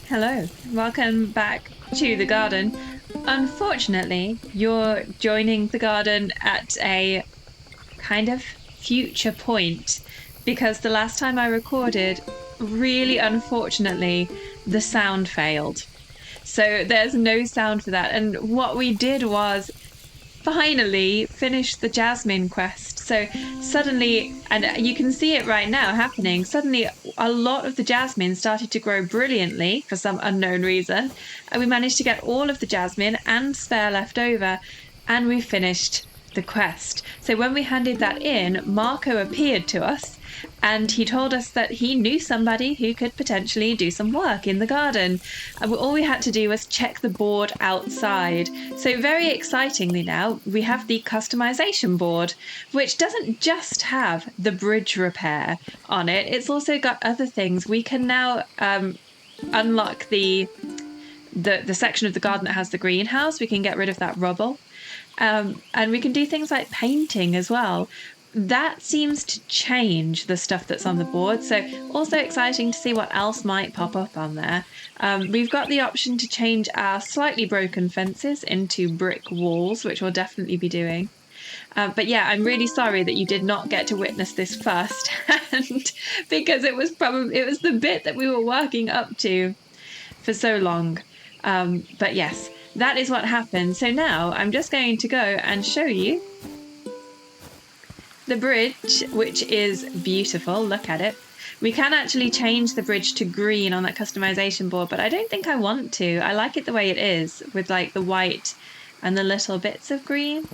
Hello, welcome back to the garden. Unfortunately, you're joining the garden at a kind of future point because the last time I recorded, really unfortunately, the sound failed. So there's no sound for that. And what we did was finally finished the Jasmine quest. So suddenly, and you can see it right now happening, suddenly a lot of the jasmine started to grow brilliantly for some unknown reason. And we managed to get all of the jasmine and spare left over, and we finished the quest. So when we handed that in, Marco appeared to us and he told us that he knew somebody who could potentially do some work in the garden. And all we had to do was check the board outside. So very excitingly now, we have the customization board, which doesn't just have the bridge repair on it. It's also got other things. We can now unlock the section of the garden that has the greenhouse. We can get rid of that rubble. And we can do things like painting as well. That seems to change the stuff that's on the board. So also exciting to see what else might pop up on there. We've got the option to change our slightly broken fences into brick walls, which we'll definitely be doing. But yeah, I'm really sorry that you did not get to witness this firsthand because it was the bit that we were working up to for so long. But yes, that is what happened. So now I'm just going to go and show you the bridge, which is beautiful. Look at it. We can actually change the bridge to green on that customization board, but I don't think I want to. I like it the way it is with like the white and the little bits of green.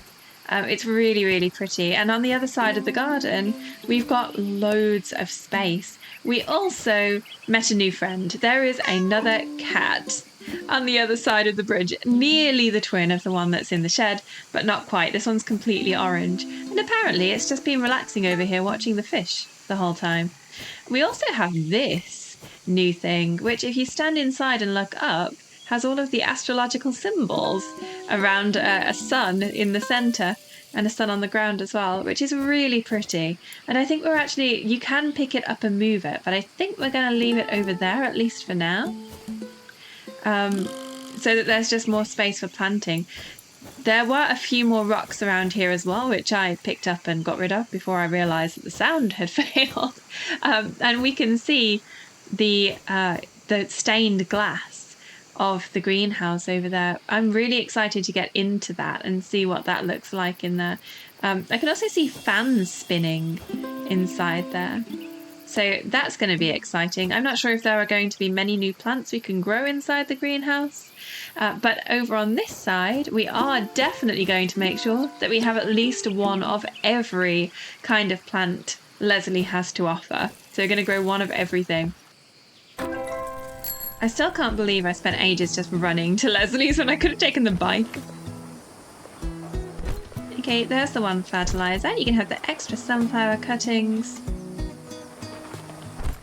It's really, really pretty. And on the other side of the garden, we've got loads of space. We also met a new friend. There is another cat on the other side of the bridge, nearly the twin of the one that's in the shed, but not quite. This one's completely orange. And apparently it's just been relaxing over here watching the fish the whole time. We also have this new thing, which if you stand inside and look up, has all of the astrological symbols around a sun in the center and a sun on the ground as well, which is really pretty. And I think you can pick it up and move it, but I think we're going to leave it over there, at least for now. So that there's just more space for planting. There were a few more rocks around here as well, which I picked up and got rid of before I realised that the sound had failed. And we can see the stained glass of the greenhouse over there. I'm really excited to get into that and see what that looks like in there. I can also see fans spinning inside there. So that's going to be exciting. I'm not sure if there are going to be many new plants we can grow inside the greenhouse. But over on this side, we are definitely going to make sure that we have at least one of every kind of plant Leslie has to offer. So we're going to grow one of everything. I still can't believe I spent ages just running to Leslie's when I could have taken the bike. Okay, there's the one fertilizer. You can have the extra sunflower cuttings.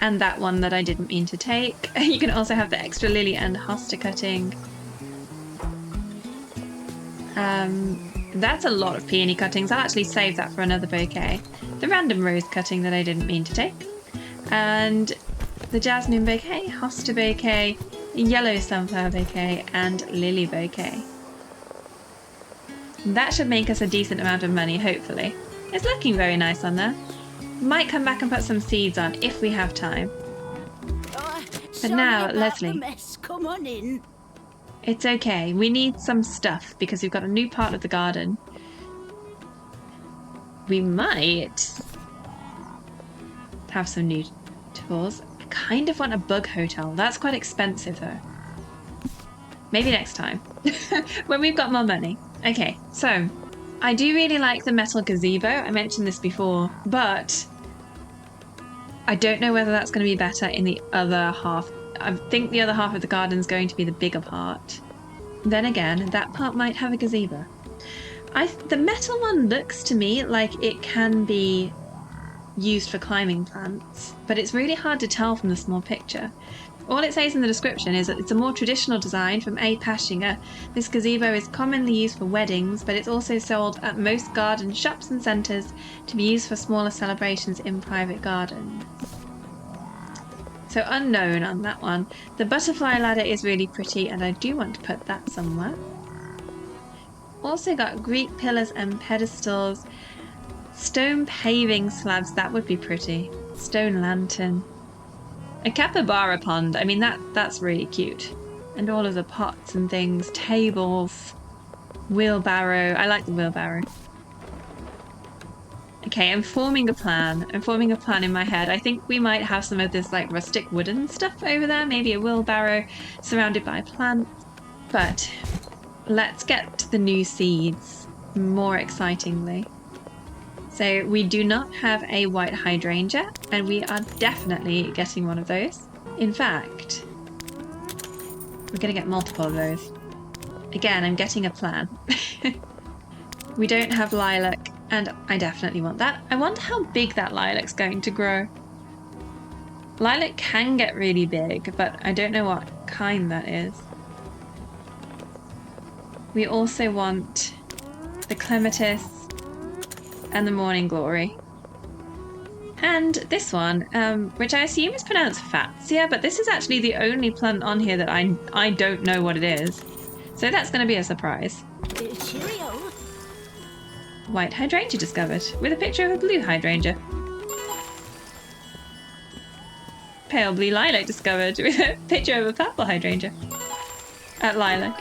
And that one that I didn't mean to take. You can also have the extra lily and hosta cutting. That's a lot of peony cuttings. I'll actually save that for another bouquet. The random rose cutting that I didn't mean to take. And the jasmine bouquet, hosta bouquet, yellow sunflower bouquet, and lily bouquet. That should make us a decent amount of money, hopefully. It's looking very nice on there. Might come back and put some seeds on if we have time. But now, Leslie. Come on in. It's okay. We need some stuff because we've got a new part of the garden. We might have some new tools. I kind of want a bug hotel. That's quite expensive though. Maybe next time. When we've got more money. Okay, so I do really like the metal gazebo. I mentioned this before, but I don't know whether that's going to be better in the other half. I think the other half of the garden is going to be the bigger part. Then again, that part might have a gazebo. The metal one looks to me like it can be used for climbing plants, but it's really hard to tell from the small picture. All it says in the description is that it's a more traditional design from A. Pashinger. This gazebo is commonly used for weddings, but it's also sold at most garden shops and centres to be used for smaller celebrations in private gardens. So unknown on that one. The butterfly ladder is really pretty, and I do want to put that somewhere. Also got Greek pillars and pedestals. Stone paving slabs, that would be pretty. Stone lantern. A capybara pond, I mean that's really cute. And all of the pots and things, tables, wheelbarrow. I like the wheelbarrow. Okay, I'm forming a plan. I'm forming a plan in my head. I think we might have some of this like rustic wooden stuff over there. Maybe a wheelbarrow surrounded by plants. But let's get to the new seeds more excitingly. So we do not have a white hydrangea, and we are definitely getting one of those. In fact, we're going to get multiple of those. Again, I'm getting a plan. We don't have lilac, and I definitely want that. I wonder how big that lilac's going to grow. Lilac can get really big, but I don't know what kind that is. We also want the clematis and the morning glory. And this one, which I assume is pronounced fatsia, but this is actually the only plant on here that I don't know what it is. So that's going to be a surprise. Cheerio. White hydrangea discovered, with a picture of a blue hydrangea. Pale blue lilac discovered, with a picture of a purple hydrangea. Lilac.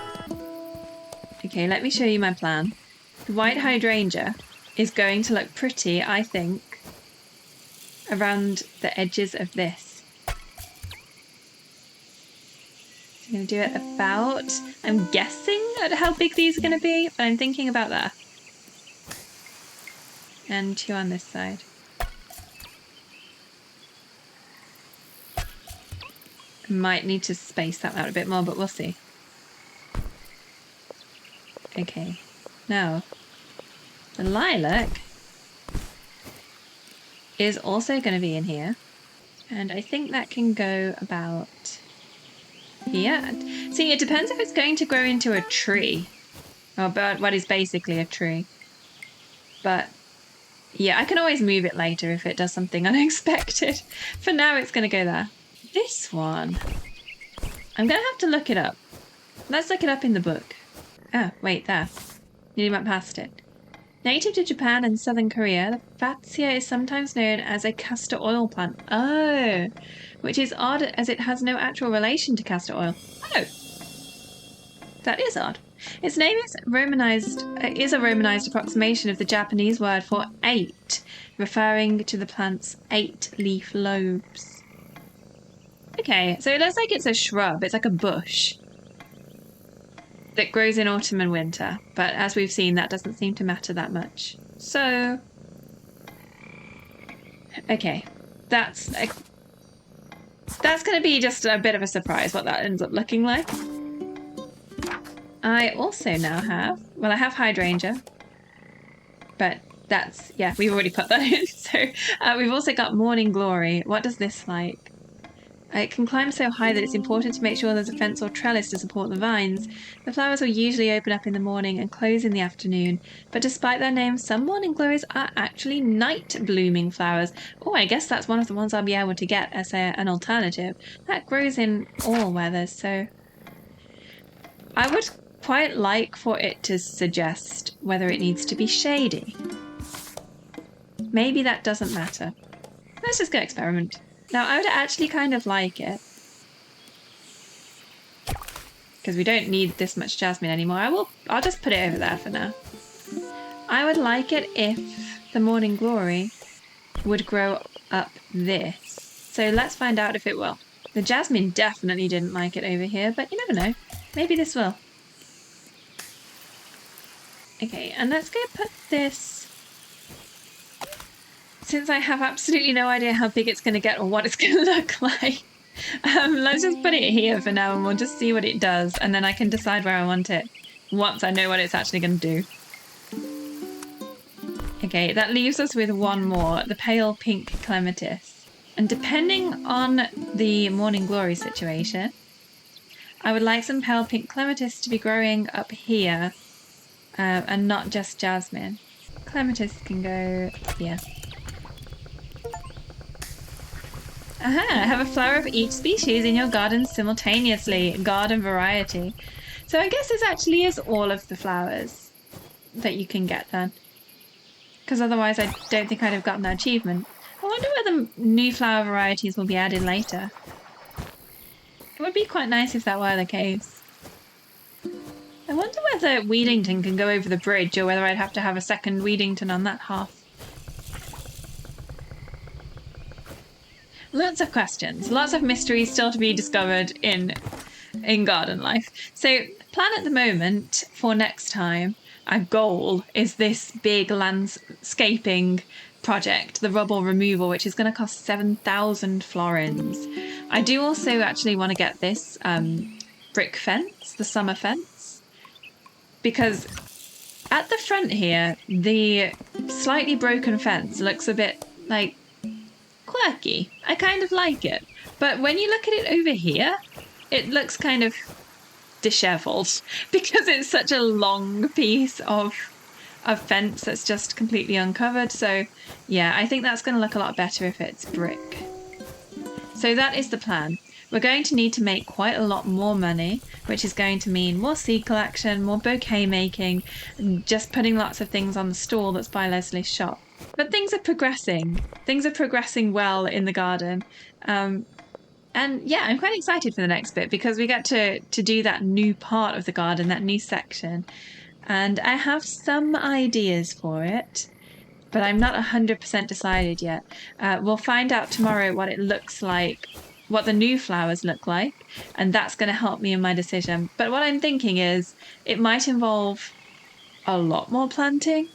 Okay, let me show you my plan. The white hydrangea is going to look pretty, I think, around the edges of this. So I'm going to do it about, I'm guessing at how big these are going to be, but I'm thinking about that. And two on this side. I might need to space that out a bit more, but we'll see. Okay, now the lilac is also going to be in here, and I think that can go about here. See, it depends if it's going to grow into a tree, or about what is basically a tree. But yeah, I can always move it later if it does something unexpected. For now, it's going to go there. This one, I'm going to have to look it up. Let's look it up in the book. Oh, wait, there. Nearly went past it. Native to Japan and southern Korea, the fatsia is sometimes known as a castor oil plant. Oh, which is odd as it has no actual relation to castor oil. Oh, that is odd. Its name is a romanized approximation of the Japanese word for 8, referring to the plant's 8-leaf lobes. Okay, so it looks like it's a shrub. It's like a bush that grows in autumn and winter, but as we've seen, that doesn't seem to matter that much. So, okay, that's going to be just a bit of a surprise what that ends up looking like. I also now have, well, I have hydrangea, but that's, yeah, we've already put that in. So we've also got morning glory. What does this like? It can climb so high that it's important to make sure there's a fence or trellis to support the vines. The flowers will usually open up in the morning and close in the afternoon, but despite their name, some morning glories are actually night-blooming flowers. Oh, I guess that's one of the ones I'll be able to get as an alternative. That grows in all weathers, so I would quite like for it to suggest whether it needs to be shady. Maybe that doesn't matter. Let's just go experiment. Now, I would actually kind of like it, because we don't need this much jasmine anymore. I'll just put it over there for now. I would like it if the morning glory would grow up this. So let's find out if it will. The jasmine definitely didn't like it over here, but you never know. Maybe this will. Okay, and let's go put this... Since I have absolutely no idea how big it's going to get or what it's going to look like, let's just put it here for now and we'll just see what it does, and then I can decide where I want it once I know what it's actually going to do. Okay, that leaves us with one more, the pale pink clematis. And depending on the morning glory situation, I would like some pale pink clematis to be growing up here and not just jasmine. Clematis can go here. Aha, have a flower of each species in your garden simultaneously. Garden variety. So I guess this actually is all of the flowers that you can get then. Because otherwise I don't think I'd have gotten that achievement. I wonder whether new flower varieties will be added later. It would be quite nice if that were the case. I wonder whether Weedington can go over the bridge or whether I'd have to have a second Weedington on that half. Lots of questions, lots of mysteries still to be discovered in garden life. So plan at the moment for next time, our goal is this big landscaping project, the rubble removal, which is going to cost 7,000 florins. I do also actually want to get this brick fence, the summer fence, because at the front here, the slightly broken fence looks a bit like quirky. I kind of like it. But when you look at it over here, it looks kind of disheveled because it's such a long piece of fence that's just completely uncovered. So yeah, I think that's going to look a lot better if it's brick. So that is the plan. We're going to need to make quite a lot more money, which is going to mean more seed collection, more bouquet making, and just putting lots of things on the stall that's by Leslie's shop. But things are progressing. Things are progressing well in the garden. And yeah, I'm quite excited for the next bit because we get to do that new part of the garden, that new section. And I have some ideas for it, but I'm not 100% decided yet. We'll find out tomorrow what it looks like, what the new flowers look like, and that's going to help me in my decision. But what I'm thinking is it might involve a lot more planting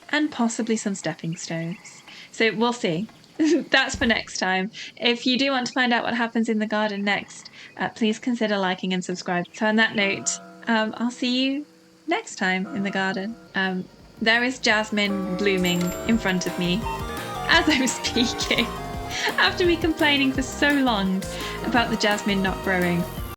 and possibly some stepping stones. So we'll see. That's for next time. If you do want to find out what happens in the garden next, please consider liking and subscribe. So on that note, I'll see you next time in the garden. There is jasmine blooming in front of me as I'm speaking. After me complaining for so long about the jasmine not growing.